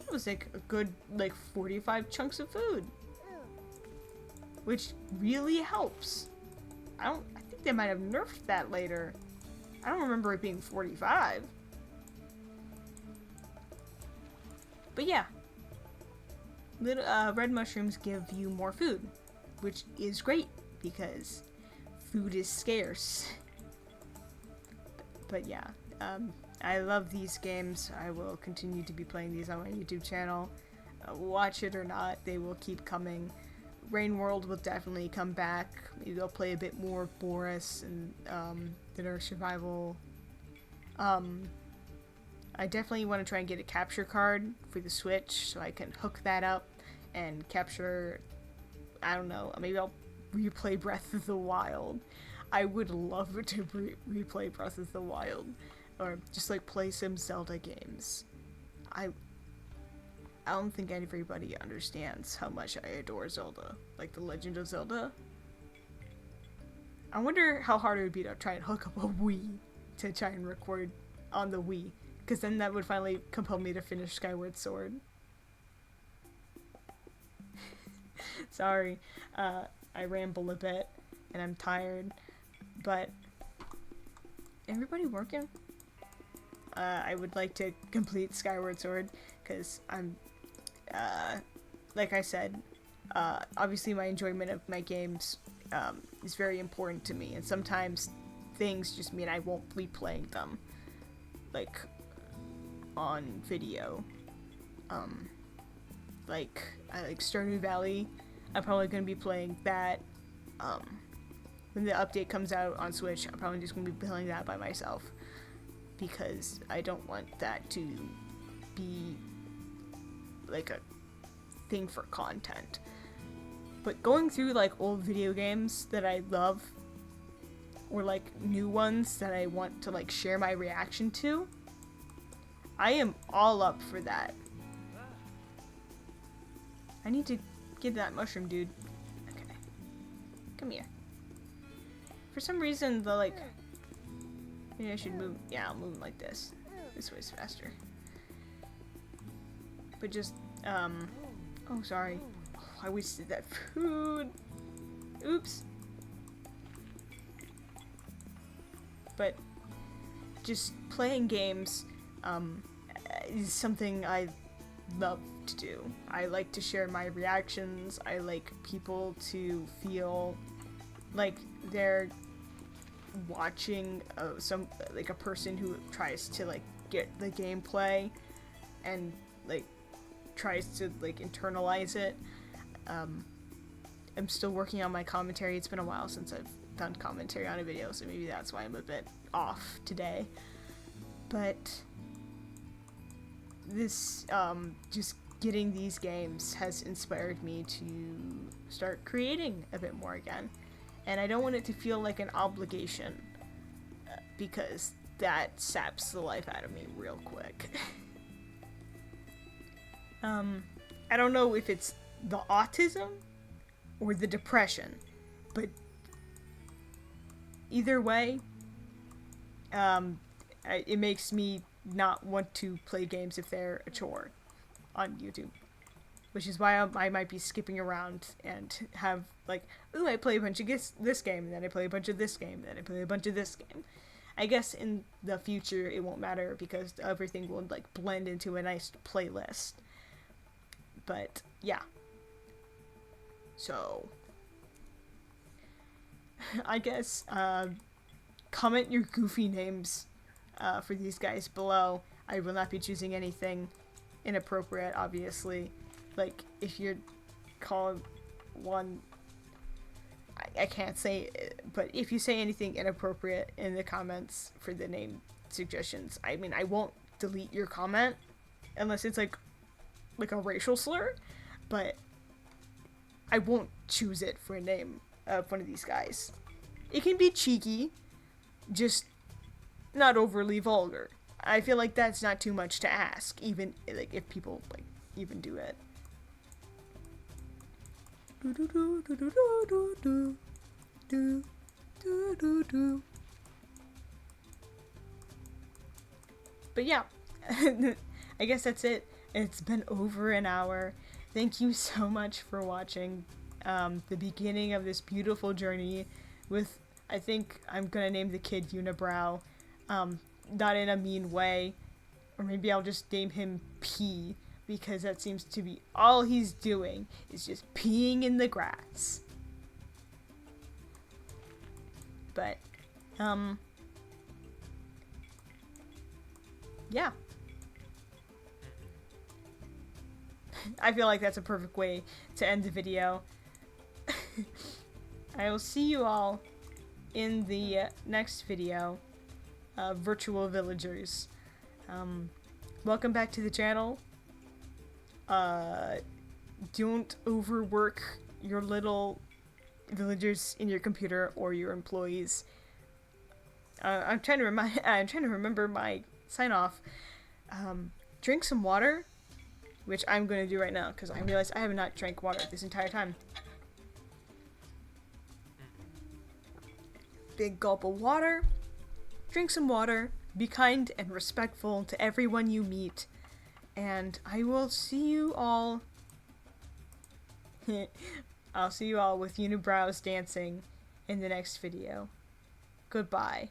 Speaker 1: It was like a good, 45 chunks of food. Which really helps. I think they might have nerfed that later. I don't remember it being 45. But yeah, little red mushrooms give you more food, which is great because food is scarce. But yeah, I love these games. I will continue to be playing these on my YouTube channel. Watch it or not, they will keep coming. Rain World will definitely come back. Maybe they'll play a bit more of Boris and Dinner Survival. I definitely want to try and get a capture card for the Switch so I can hook that up and capture, I don't know, maybe I'll replay Breath of the Wild. I would love to replay Breath of the Wild, or just like play some Zelda games. I don't think everybody understands how much I adore Zelda, like The Legend of Zelda. I wonder how hard it would be to try and hook up a Wii to try and record on the Wii, because then that would finally compel me to finish Skyward Sword. Sorry, I ramble a bit, and I'm tired, but everybody working? I would like to complete Skyward Sword, because I'm, like I said, obviously my enjoyment of my games is very important to me, and sometimes things just mean I won't be playing them, like, on video. Like, I like Stardew Valley. I'm probably going to be playing that, when the update comes out on Switch. I'm probably just going to be playing that by myself, because I don't want that to be, like, a thing for content. But going through, like, old video games that I love, or, like, new ones that I want to, like, share my reaction to, I am all up for that. I need to get that mushroom, dude. Okay. Come here. For some reason, the, like... Maybe I should move... Yeah, I'll move like this. This way's faster. But just, Oh, sorry. Oh, I wasted that food. Oops. But just playing games, is something I love to do. I like to share my reactions. I like people to feel like they're watching a person who tries to, like, get the gameplay and, like, tries to, like, internalize it. I'm still working on my commentary. It's been a while since I've done commentary on a video, so maybe that's why I'm a bit off today. But this, just getting these games has inspired me to start creating a bit more again. And I don't want it to feel like an obligation, because that saps the life out of me real quick. I don't know if it's the autism or the depression, but either way, it makes me not want to play games if they're a chore on YouTube. Which is why I might be skipping around and have, like, ooh, I play a bunch of this game, and then I play a bunch of this game, and then I play a bunch of this game. I guess in the future it won't matter, because everything will, like, blend into a nice playlist. But, yeah. So, I guess, comment your goofy names for these guys below. I will not be choosing anything inappropriate, obviously. Like, if you're called one, I can't say it, but if you say anything inappropriate in the comments for the name suggestions, I mean, I won't delete your comment unless it's like a racial slur, but I won't choose it for a name of one of these guys. It can be cheeky, just not overly vulgar. I feel like that's not too much to ask, even, like, if people, like, even do it. But yeah, I guess that's it. It's been over an hour. Thank you so much for watching the beginning of this beautiful journey with, I think I'm gonna name the kid Unibrow, not in a mean way, or maybe I'll just name him P, because that seems to be all he's doing is just peeing in the grass. But, yeah. I feel like that's a perfect way to end the video. I will see you all in the next video, Virtual Villagers. Welcome back to the channel. Don't overwork your little villagers in your computer or your employees. I'm trying to remember my sign off. Drink some water, which I'm going to do right now because I realize I have not drank water this entire time. Big gulp of water. Drink some water. Be kind and respectful to everyone you meet. And I will see you all. I'll see you all with unibrows dancing in the next video. Goodbye.